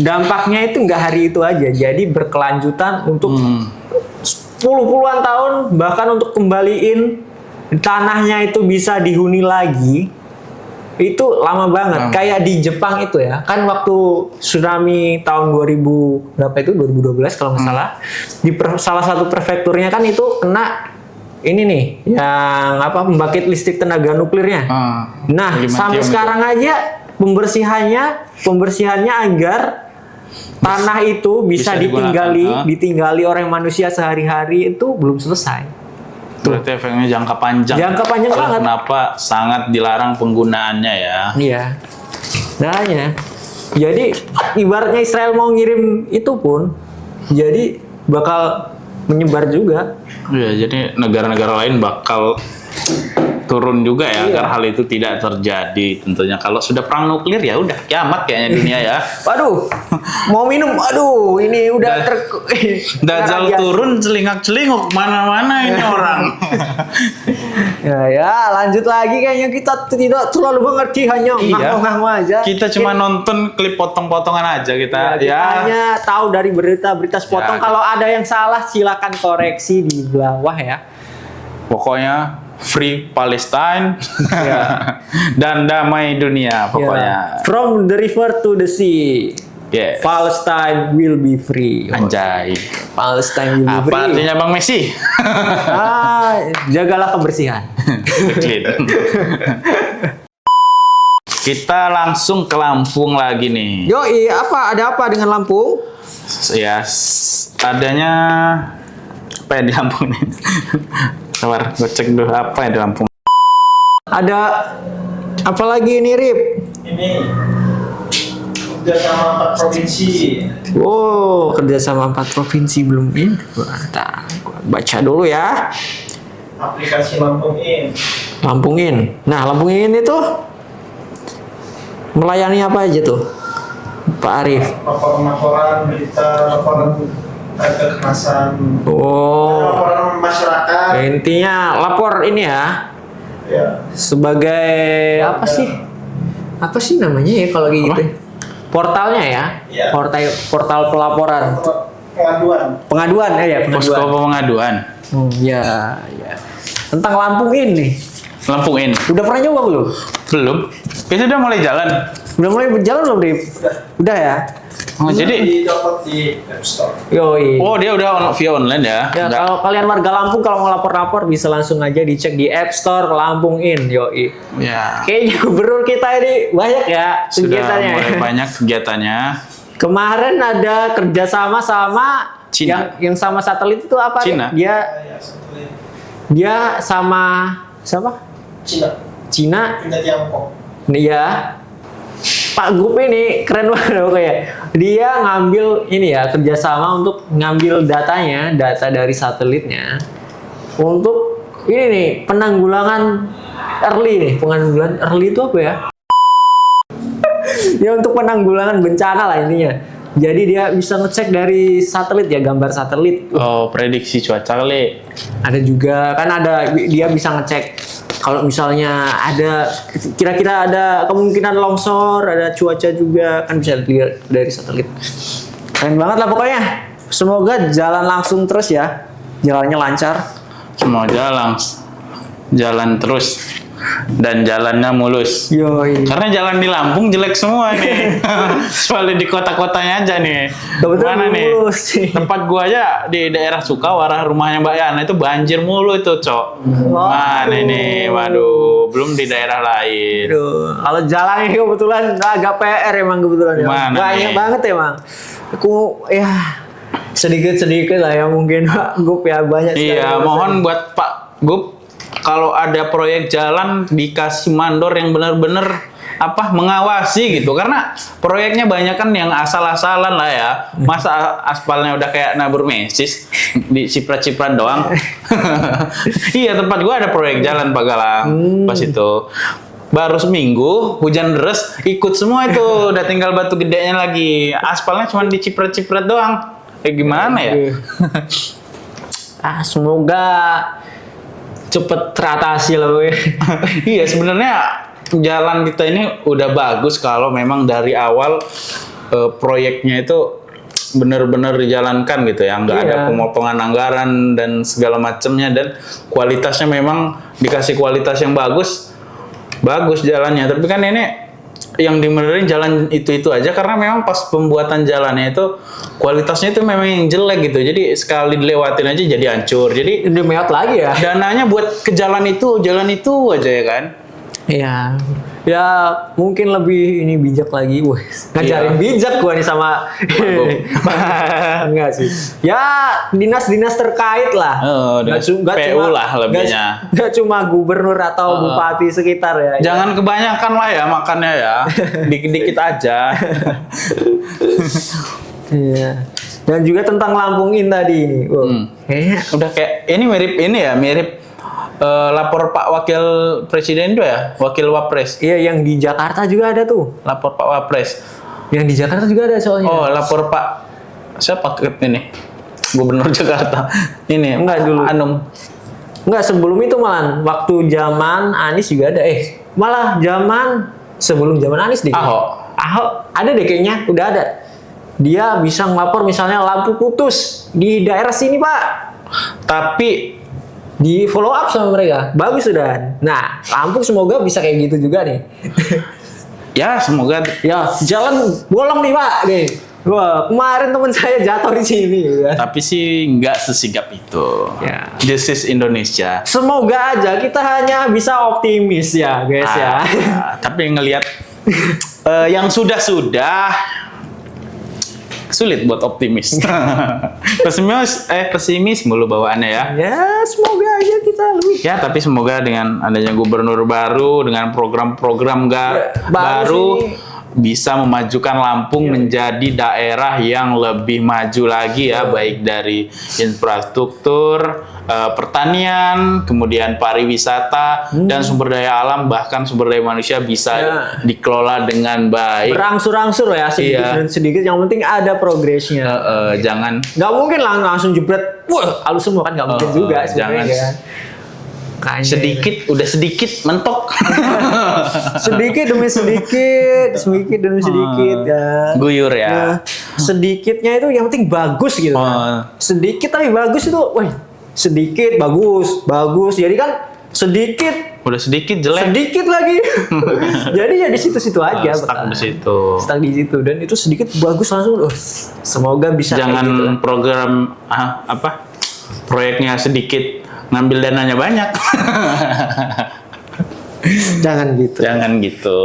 dampaknya itu nggak hari itu aja. Jadi berkelanjutan untuk puluhan tahun, bahkan untuk kembaliin tanahnya itu bisa dihuni lagi. Itu lama banget. Kayak di Jepang itu ya. Kan waktu tsunami tahun 2000 berapa itu 2012 kalau nggak salah. Di salah satu prefekturnya kan itu kena ini nih yang apa pembangkit listrik tenaga nuklirnya. Nah, sampai sekarang aja pembersihannya agar tanah itu bisa ditinggali oleh manusia sehari-hari itu belum selesai. Berarti efeknya jangka panjang. Jangka panjang banget. Kenapa sangat dilarang penggunaannya ya? Iya. Makanya. Jadi ibaratnya Israel mau ngirim itu pun jadi bakal menyebar juga. Iya, jadi negara-negara lain bakal turun juga ya agar hal itu tidak terjadi. Tentunya kalau sudah perang nuklir ya udah kiamat kayaknya dunia ya. Waduh, mau minum, aduh, ini udah Dajjal turun celingak-celinguk mana-mana ini orang. ya, lanjut lagi kayaknya kita tidak terlalu mengerti hanya ngomong aja. Kita cuma nonton klip potong-potongan aja kita. Kita hanya tahu dari berita-berita sepotong. Kalau ada yang salah silakan koreksi di bawah ya. Pokoknya Free Palestine dan damai dunia pokoknya. From the river to the sea. Yes. Palestine will be free. Anjay. Palestine will be free. Apa artinya Bang Messi? Jagalah kebersihan. Clean. Kita langsung ke Lampung lagi nih. Yoi, ada apa dengan Lampung? Ya, adanya apa ya di Lampung nih? Sabar, gue cek dulu apa ya di Lampung. Ada apa lagi ini, Rip? Ini kerjasama 4 provinsi. Oh, kerjasama 4 provinsi belum ini. Gua baca dulu ya. Aplikasi Lampung In. Lampungin. Nah, Lampungin itu melayani apa aja tuh, Pak Arif? Laporan berita, laporan kekerasan. Oh, Laporan masyarakat. intinya lapor ini ya. Ya. Sebagai apa sih? Apa sih namanya ya kalau kayak gitu? Portalnya ya? Iya. Portal pelaporan. Pengaduan. Posko pengaduan. Ya. Tentang Lampung ini. Lampung In. Udah pernah nyoba belum? Belum. Itu udah mulai jalan. Udah mulai berjalan belum, Rip? Udah ya? Oh, jadi Didapat di App Store. Yoi. oh dia udah via online ya. Ya, Nggak- kalau kalian warga Lampung kalau mau lapor-lapor bisa langsung aja dicek di App Store Lampung In. Yoi. ya. Kayaknya gubernur kita ini banyak ya Sudah kegiatannya. mulai banyak kegiatannya. Kemarin ada kerjasama sama Cina. yang sama satelit itu apa? Cina. Dia Ya, satelit. dia sama siapa? Cina. Punya Tiongkok. Iya. Pak Gup ini keren banget pokoknya. Dia ngambil ini ya kerjasama untuk ngambil data dari satelitnya untuk ini nih penanggulangan early itu apa ya? Ya untuk penanggulangan bencana lah intinya. Jadi dia bisa ngecek dari satelit ya, gambar satelit. Oh, prediksi cuaca kali. Ada juga kan dia bisa ngecek kalau misalnya ada kira-kira ada kemungkinan longsor, ada cuaca juga kan bisa dilihat dari satelit. Keren banget lah pokoknya. Semoga jalan langsung terus ya. Jalannya lancar. Semua jalan terus dan jalannya mulus. Yoi. Karena jalan di Lampung jelek semua nih. Soalnya di kota-kotanya aja nih. Kebetulan Mana nih? mulus sih. Tempat gua aja di daerah Sukawarah rumahnya Mbak Yana itu banjir mulu itu, Cok. Mana ini? Waduh, belum di daerah lain. Aduh, kalau jalan ini kebetulan agak PR emang kebetulan ya. Gimana Banyak nih? banget emang. Aku ya sedikit-sedikit lah ya mungkin Pak Gup ya banyak sekali. Iya, mohon buat Pak Gup kalau ada proyek jalan dikasih mandor yang benar-benar mengawasi gitu, karena proyeknya banyak kan yang asal-asalan lah ya. Masa aspalnya udah kayak nabur mesis di ciprat-ciprat doang. Iya, tempat gua ada proyek jalan Pak Galang pas itu. baru seminggu hujan deras ikut semua itu, udah tinggal batu gedenya lagi, aspalnya cuma diciprat-ciprat doang. Gimana ya? Semoga cepet teratasi lah gue. Iya, sebenarnya jalan kita ini udah bagus kalau memang dari awal proyeknya itu benar-benar dijalankan gitu ya, nggak ada pemotongan anggaran dan segala macamnya, dan kualitasnya memang dikasih kualitas yang bagus jalannya. Tapi kan ini yang dibenerin jalan itu aja karena memang pas pembuatan jalannya itu kualitasnya itu memang yang jelek gitu, jadi sekali dilewatin aja jadi hancur, jadi Udah meot lagi ya. dananya buat ke jalan itu aja ya kan. Iya. Ya mungkin lebih ini bijak lagi. Wah, ngajarin bijak gua nih sama enggak sih. Ya dinas-dinas terkait lah. PU lah lebihnya. Enggak cuma gubernur atau bupati sekitar ya. Jangan kebanyakan lah ya makannya ya. Dikit-dikit aja. Iya. Dan juga tentang Lampungin tadi ini. Kayaknya Udah kayak ini mirip lapor Pak Wakil Presiden itu ya, Wakil Wapres. iya, yang di Jakarta juga ada tuh. Lapor Pak Wapres. Yang di Jakarta juga ada soalnya. Oh, lapor Pak siapa ini? Gubernur Jakarta. Ini Enggak dulu. Anum. Enggak, sebelum itu malah waktu zaman Anies juga ada. Malah sebelum zaman Anies deh. Ahok ada deh kayaknya, udah ada. Dia bisa ngelapor misalnya lampu putus di daerah sini, Pak. Tapi Di follow up sama mereka. Bagus sudah. Nah, Lampung semoga bisa kayak gitu juga nih. ya semoga Ya, jalan bolong nih, Pak. Nih. Wah, kemarin teman saya jatuh di sini. Ya. tapi sih nggak sesigap itu. Ya. This is Indonesia. Semoga aja kita hanya bisa optimis ya, guys ya. Tapi ngelihat yang sudah sulit buat optimis. Pesimis mulu bawaannya ya. Ya, semoga aja kita lebih. Ya, tapi semoga dengan adanya gubernur baru, dengan program-program baru sih. bisa memajukan Lampung menjadi daerah yang lebih maju lagi ya, baik dari infrastruktur, pertanian, kemudian pariwisata dan sumber daya alam, bahkan sumber daya manusia bisa dikelola dengan baik. Berangsur-angsur ya, sedikit dan sedikit. Yang penting ada progresnya. Jangan Nggak mungkin langsung jebret, wah halus semua kan, nggak mungkin juga jangan sebenarnya kan. sedikit udah sedikit mentok. sedikit demi sedikit ya. Guyur ya. Sedikitnya itu yang penting bagus gitu. Sedikit tapi bagus itu, wah sedikit bagus. Jadi kan sedikit Udah sedikit jelek. sedikit lagi. Jadi ya di situ-situ aja. Stuck di situ. Stuck di situ, dan itu sedikit bagus langsung. Semoga bisa. Jangan kayak gitu lah. program proyeknya sedikit ngambil dananya banyak. Jangan gitu. Jangan gitu.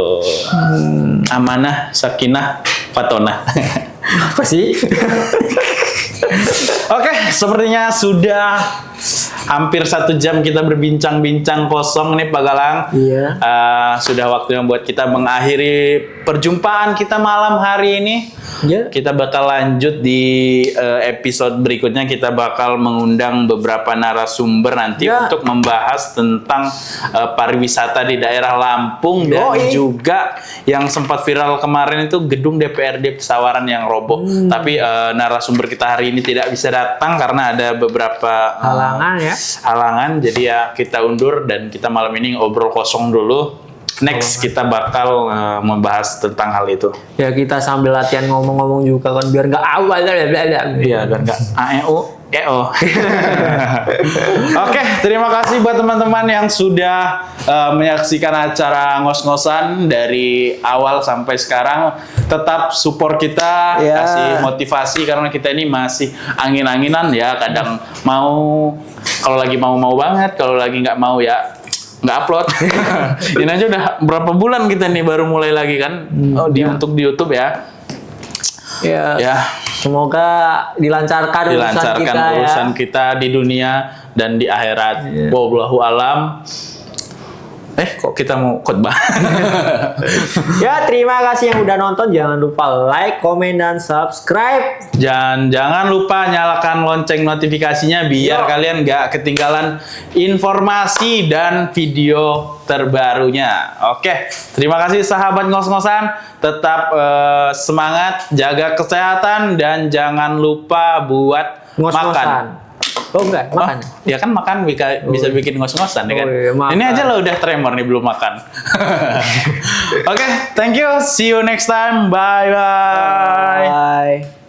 Amanah, sakinah, fatonah. Apa sih? Oke, sepertinya sudah hampir 1 jam kita berbincang-bincang kosong nih Pak Galang. Iya. Sudah waktunya buat kita mengakhiri perjumpaan kita malam hari ini. Ya. Kita bakal lanjut di episode berikutnya. Kita bakal mengundang beberapa narasumber nanti untuk membahas tentang pariwisata di daerah Lampung dan juga yang sempat viral kemarin itu gedung DPRD Pesawaran yang roboh. Tapi narasumber kita hari ini tidak bisa datang karena ada beberapa halangan. Jadi ya kita undur dan kita malam ini ngobrol kosong dulu. Next kita bakal membahas tentang hal itu. Ya kita sambil latihan ngomong-ngomong juga kan biar nggak awal. Iya, biar nggak AEO. Oke, terima kasih buat teman-teman yang sudah menyaksikan acara ngos-ngosan dari awal sampai sekarang. Tetap support kita, kasih motivasi karena kita ini masih angin-anginan ya. Kadang kalau lagi mau banget, kalau lagi nggak mau ya nggak upload. Ini aja udah berapa bulan kita nih baru mulai lagi kan untuk di YouTube ya. Ya. Semoga dilancarkan urusan kita di dunia dan di akhirat. Wallahu alam. Kok kita mau khotbah? Ya, terima kasih yang udah nonton. Jangan lupa like, komen, dan subscribe. Jangan lupa nyalakan lonceng notifikasinya biar Yo. kalian nggak ketinggalan informasi dan video terbarunya. Oke, terima kasih sahabat ngos-ngosan. Tetap semangat, jaga kesehatan, dan jangan lupa buat Ngos-ngosan. makan. Oh enggak, makan. Ya kan makan bisa bikin ngos-ngosan ya kan. Oh iya, makan. Ini aja lo udah tremor nih belum makan. Oke, thank you. See you next time. Bye bye. Bye.